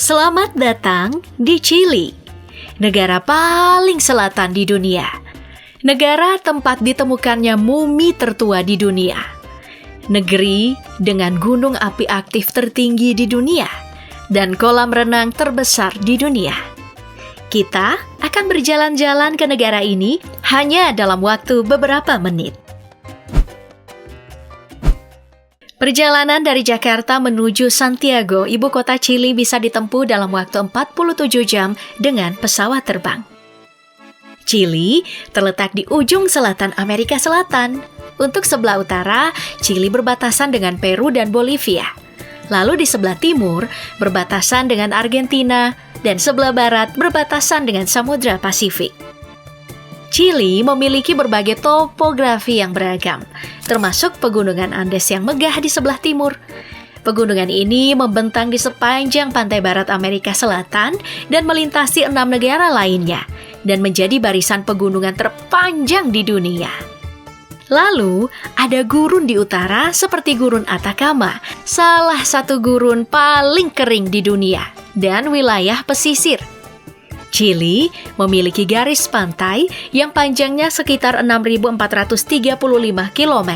Selamat datang di Chili, negara paling selatan di dunia. Negara tempat ditemukannya mumi tertua di dunia. Negeri dengan gunung api aktif tertinggi di dunia dan kolam renang terbesar di dunia. Kita akan berjalan-jalan ke negara ini hanya dalam waktu beberapa menit. Perjalanan dari Jakarta menuju Santiago, ibu kota Chili, bisa ditempuh dalam waktu 47 jam dengan pesawat terbang. Chili terletak di ujung selatan Amerika Selatan. Untuk sebelah utara, Chili berbatasan dengan Peru dan Bolivia. Lalu di sebelah timur, berbatasan dengan Argentina, dan sebelah barat berbatasan dengan Samudra Pasifik. Chili memiliki berbagai topografi yang beragam, termasuk pegunungan Andes yang megah di sebelah timur. Pegunungan ini membentang di sepanjang pantai barat Amerika Selatan dan melintasi 6 negara lainnya, dan menjadi barisan pegunungan terpanjang di dunia. Lalu, ada gurun di utara seperti Gurun Atacama, salah satu gurun paling kering di dunia, dan wilayah pesisir. Chili memiliki garis pantai yang panjangnya sekitar 6.435 km.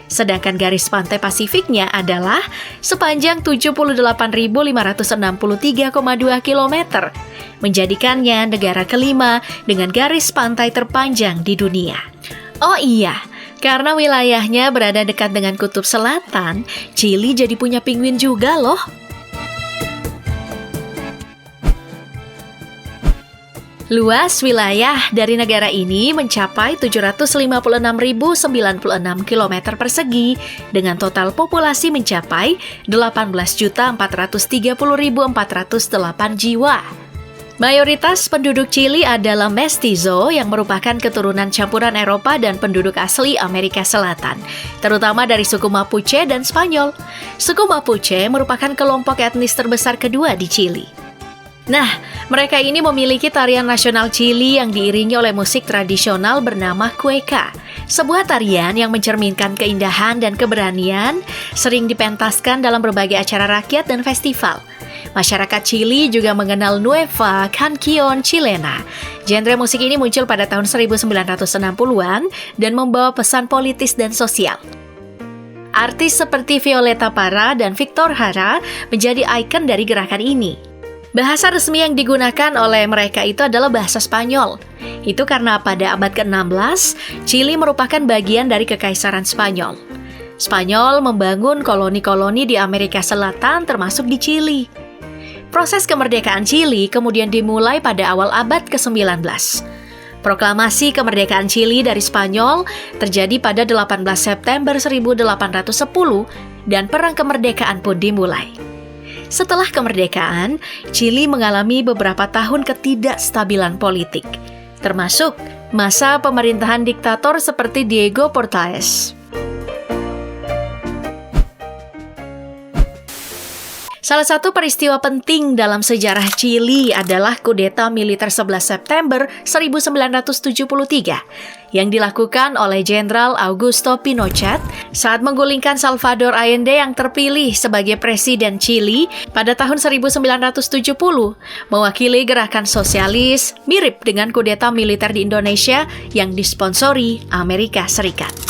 Sedangkan garis pantai Pasifiknya adalah sepanjang 78.563,2 km, menjadikannya negara kelima dengan garis pantai terpanjang di dunia. Oh iya, karena wilayahnya berada dekat dengan Kutub Selatan, Chili jadi punya penguin juga loh. Luas wilayah dari negara ini mencapai 756.096 km persegi dengan total populasi mencapai 18.430.408 jiwa. Mayoritas penduduk Chili adalah mestizo yang merupakan keturunan campuran Eropa dan penduduk asli Amerika Selatan, terutama dari suku Mapuche dan Spanyol. Suku Mapuche merupakan kelompok etnis terbesar kedua di Chili. Nah, mereka ini memiliki tarian nasional Chili yang diiringi oleh musik tradisional bernama cueca. Sebuah tarian yang mencerminkan keindahan dan keberanian, sering dipentaskan dalam berbagai acara rakyat dan festival. Masyarakat Chili juga mengenal Nueva Canción Chilena. Genre musik ini muncul pada tahun 1960-an dan membawa pesan politis dan sosial. Artis seperti Violeta Parra dan Victor Jara menjadi ikon dari gerakan ini. Bahasa resmi yang digunakan oleh mereka itu adalah bahasa Spanyol. Itu karena pada abad ke-16, Chili merupakan bagian dari Kekaisaran Spanyol. Spanyol membangun koloni-koloni di Amerika Selatan termasuk di Chili. Proses kemerdekaan Chili kemudian dimulai pada awal abad ke-19. Proklamasi kemerdekaan Chili dari Spanyol terjadi pada 18 September 1810 dan Perang Kemerdekaan pun dimulai. Setelah kemerdekaan, Chili mengalami beberapa tahun ketidakstabilan politik, termasuk masa pemerintahan diktator seperti Diego Portales. Salah satu peristiwa penting dalam sejarah Chili adalah kudeta militer 11 September 1973 yang dilakukan oleh Jenderal Augusto Pinochet saat menggulingkan Salvador Allende yang terpilih sebagai Presiden Chili pada tahun 1970, mewakili gerakan sosialis mirip dengan kudeta militer di Indonesia yang disponsori Amerika Serikat.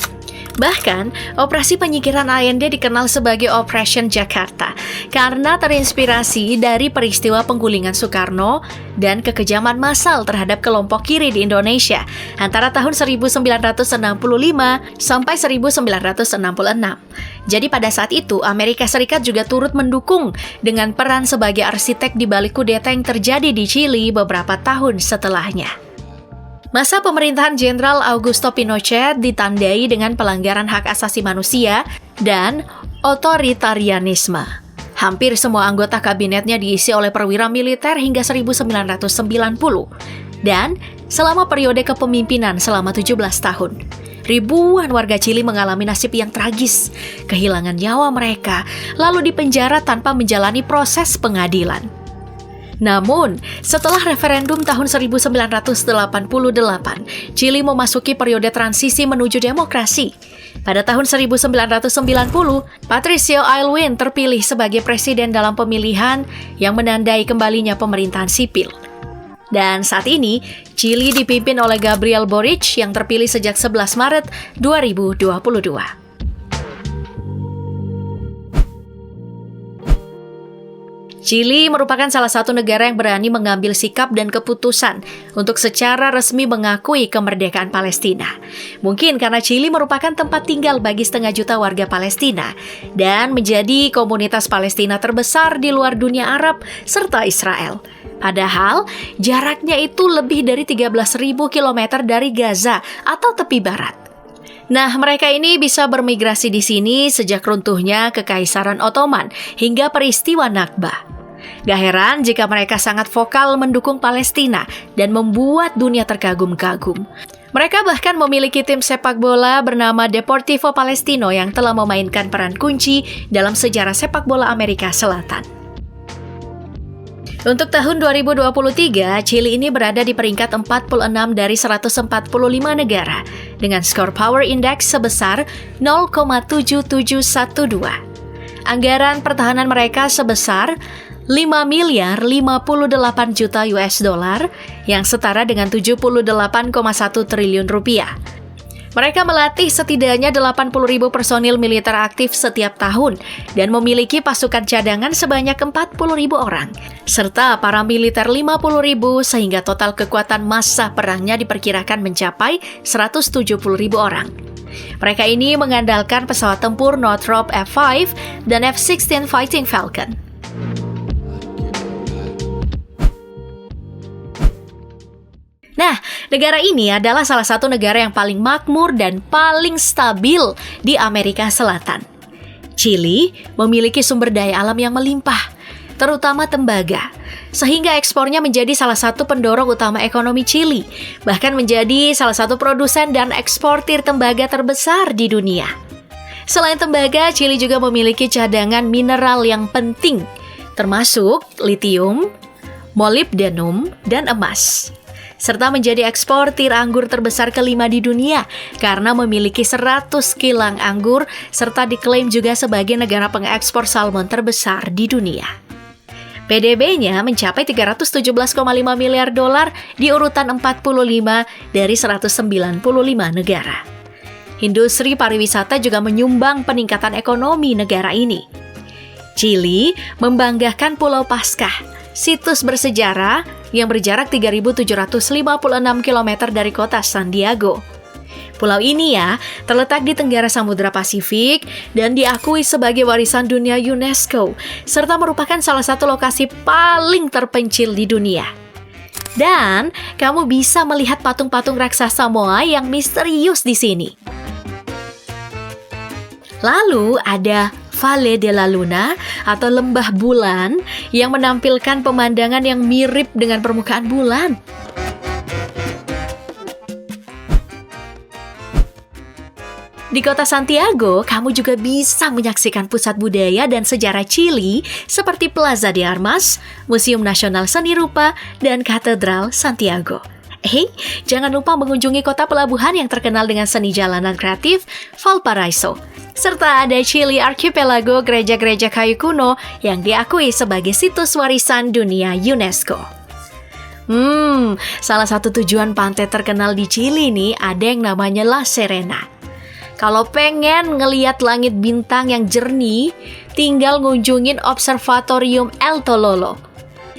Bahkan, operasi penyingkiran Allende dikenal sebagai Operation Jakarta karena terinspirasi dari peristiwa penggulingan Soekarno dan kekejaman massal terhadap kelompok kiri di Indonesia antara tahun 1965 sampai 1966. Jadi pada saat itu, Amerika Serikat juga turut mendukung dengan peran sebagai arsitek di balik kudeta yang terjadi di Chili beberapa tahun setelahnya. Masa pemerintahan Jenderal Augusto Pinochet ditandai dengan pelanggaran hak asasi manusia dan otoritarianisme. Hampir semua anggota kabinetnya diisi oleh perwira militer hingga 1990. Dan selama periode kepemimpinan selama 17 tahun, ribuan warga Chili mengalami nasib yang tragis, kehilangan nyawa mereka, lalu dipenjara tanpa menjalani proses pengadilan. Namun, setelah referendum tahun 1988, Chili memasuki periode transisi menuju demokrasi. Pada tahun 1990, Patricio Aylwin terpilih sebagai presiden dalam pemilihan yang menandai kembalinya pemerintahan sipil. Dan saat ini, Chili dipimpin oleh Gabriel Boric yang terpilih sejak 11 Maret 2022. Chili merupakan salah satu negara yang berani mengambil sikap dan keputusan untuk secara resmi mengakui kemerdekaan Palestina. Mungkin karena Chili merupakan tempat tinggal bagi 500 juta warga Palestina dan menjadi komunitas Palestina terbesar di luar dunia Arab serta Israel. Padahal jaraknya itu lebih dari 13.000 km dari Gaza atau tepi barat. Nah, mereka ini bisa bermigrasi di sini sejak runtuhnya Kekaisaran Ottoman hingga peristiwa Nakba. Gak heran jika mereka sangat vokal mendukung Palestina dan membuat dunia terkagum-kagum. Mereka bahkan memiliki tim sepak bola bernama Deportivo Palestino yang telah memainkan peran kunci dalam sejarah sepak bola Amerika Selatan. Untuk tahun 2023, Chili ini berada di peringkat 46 dari 145 negara dengan skor Power Index sebesar 0,7712. Anggaran pertahanan mereka sebesar 5,058 juta US dollar yang setara dengan 78,1 triliun rupiah. Mereka melatih setidaknya 80.000 personil militer aktif setiap tahun dan memiliki pasukan cadangan sebanyak 40.000 orang, serta para militer 50.000 sehingga total kekuatan massa perangnya diperkirakan mencapai 170.000 orang. Mereka ini mengandalkan pesawat tempur Northrop F-5 dan F-16 Fighting Falcon. Nah, negara ini adalah salah satu negara yang paling makmur dan paling stabil di Amerika Selatan. Chili memiliki sumber daya alam yang melimpah, terutama tembaga, sehingga ekspornya menjadi salah satu pendorong utama ekonomi Chili, bahkan menjadi salah satu produsen dan eksportir tembaga terbesar di dunia. Selain tembaga, Chili juga memiliki cadangan mineral yang penting, termasuk litium, molibdenum, dan emas, serta menjadi eksportir anggur terbesar kelima di dunia karena memiliki 100 kilang anggur serta diklaim juga sebagai negara pengekspor salmon terbesar di dunia. PDB-nya mencapai 317,5 miliar dolar di urutan 45 dari 195 negara. Industri pariwisata juga menyumbang peningkatan ekonomi negara ini. Chili membanggakan Pulau Paskah, situs bersejarah yang berjarak 3.756 km dari kota San Diego. Pulau ini terletak di Tenggara Samudra Pasifik dan diakui sebagai warisan dunia UNESCO, serta merupakan salah satu lokasi paling terpencil di dunia. Dan kamu bisa melihat patung-patung raksasa Moai yang misterius di sini. Lalu ada Valle de la Luna atau Lembah Bulan yang menampilkan pemandangan yang mirip dengan permukaan bulan. Di kota Santiago, kamu juga bisa menyaksikan pusat budaya dan sejarah Chili seperti Plaza de Armas, Museum Nasional Seni Rupa, dan Katedral Santiago. Jangan lupa mengunjungi kota pelabuhan yang terkenal dengan seni jalanan kreatif, Valparaiso. Serta ada Chili Archipelago, gereja-gereja kayu kuno yang diakui sebagai situs warisan dunia UNESCO. Salah satu tujuan pantai terkenal di Chili nih ada yang namanya La Serena. Kalau pengen ngeliat langit bintang yang jernih, tinggal ngunjungin Observatorium El Tololo.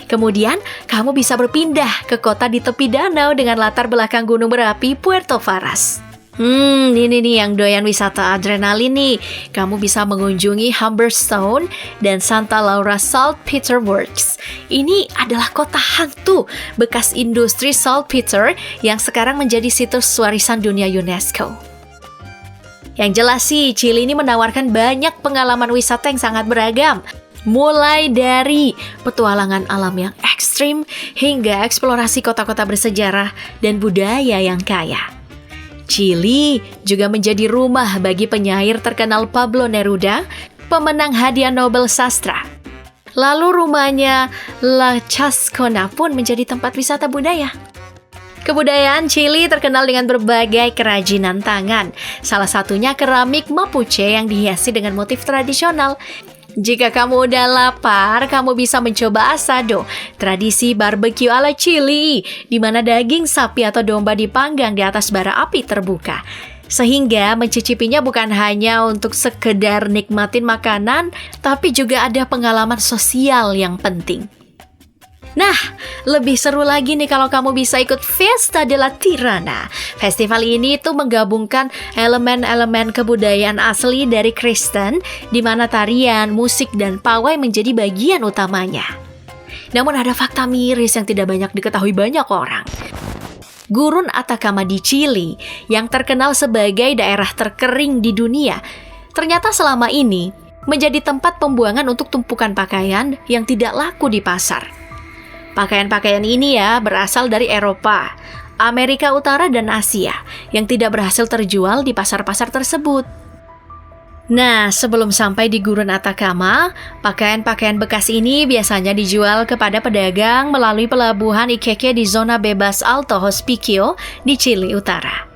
Kemudian, kamu bisa berpindah ke kota di tepi danau dengan latar belakang gunung berapi Puerto Varas. Ini nih yang doyan wisata adrenalin nih. Kamu bisa mengunjungi Humberstone dan Santa Laura Saltpeter Works. Ini adalah kota hantu bekas industri saltpeter yang sekarang menjadi situs warisan dunia UNESCO. Yang jelas sih, Chili ini menawarkan banyak pengalaman wisata yang sangat beragam. Mulai dari petualangan alam yang ekstrim hingga eksplorasi kota-kota bersejarah dan budaya yang kaya. Chili juga menjadi rumah bagi penyair terkenal Pablo Neruda, pemenang hadiah Nobel Sastra. Lalu rumahnya La Chascona pun menjadi tempat wisata budaya. Kebudayaan Chili terkenal dengan berbagai kerajinan tangan, salah satunya keramik Mapuche yang dihiasi dengan motif tradisional. Jika kamu udah lapar, kamu bisa mencoba asado, tradisi barbecue ala Chili, di mana daging sapi atau domba dipanggang di atas bara api terbuka. Sehingga mencicipinya bukan hanya untuk sekedar nikmatin makanan, tapi juga ada pengalaman sosial yang penting. Nah, lebih seru lagi nih kalau kamu bisa ikut Fiesta de la Tirana. Festival ini tuh menggabungkan elemen-elemen kebudayaan asli dari Kristen, di mana tarian, musik, dan pawai menjadi bagian utamanya. Namun ada fakta miris yang tidak banyak diketahui banyak orang. Gurun Atacama di Chili, yang terkenal sebagai daerah terkering di dunia, ternyata selama ini menjadi tempat pembuangan untuk tumpukan pakaian yang tidak laku di pasar. Pakaian-pakaian ini berasal dari Eropa, Amerika Utara, dan Asia yang tidak berhasil terjual di pasar-pasar tersebut. Nah, sebelum sampai di Gurun Atacama, pakaian-pakaian bekas ini biasanya dijual kepada pedagang melalui pelabuhan Iquique di zona bebas Alto Hospicio di Chili Utara.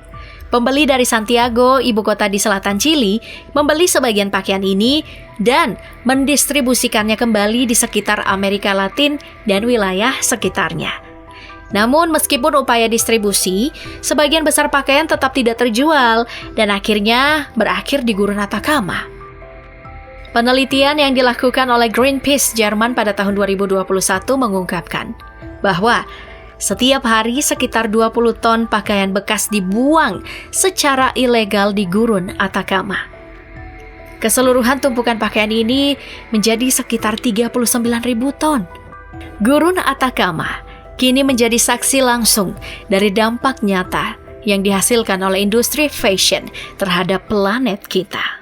Pembeli dari Santiago, ibu kota di selatan Chili, membeli sebagian pakaian ini dan mendistribusikannya kembali di sekitar Amerika Latin dan wilayah sekitarnya. Namun meskipun upaya distribusi, sebagian besar pakaian tetap tidak terjual dan akhirnya berakhir di Gurun Atacama. Penelitian yang dilakukan oleh Greenpeace Jerman pada tahun 2021 mengungkapkan bahwa setiap hari sekitar 20 ton pakaian bekas dibuang secara ilegal di Gurun Atacama. Keseluruhan tumpukan pakaian ini menjadi sekitar 39.000 ton. Gurun Atacama kini menjadi saksi langsung dari dampak nyata yang dihasilkan oleh industri fashion terhadap planet kita.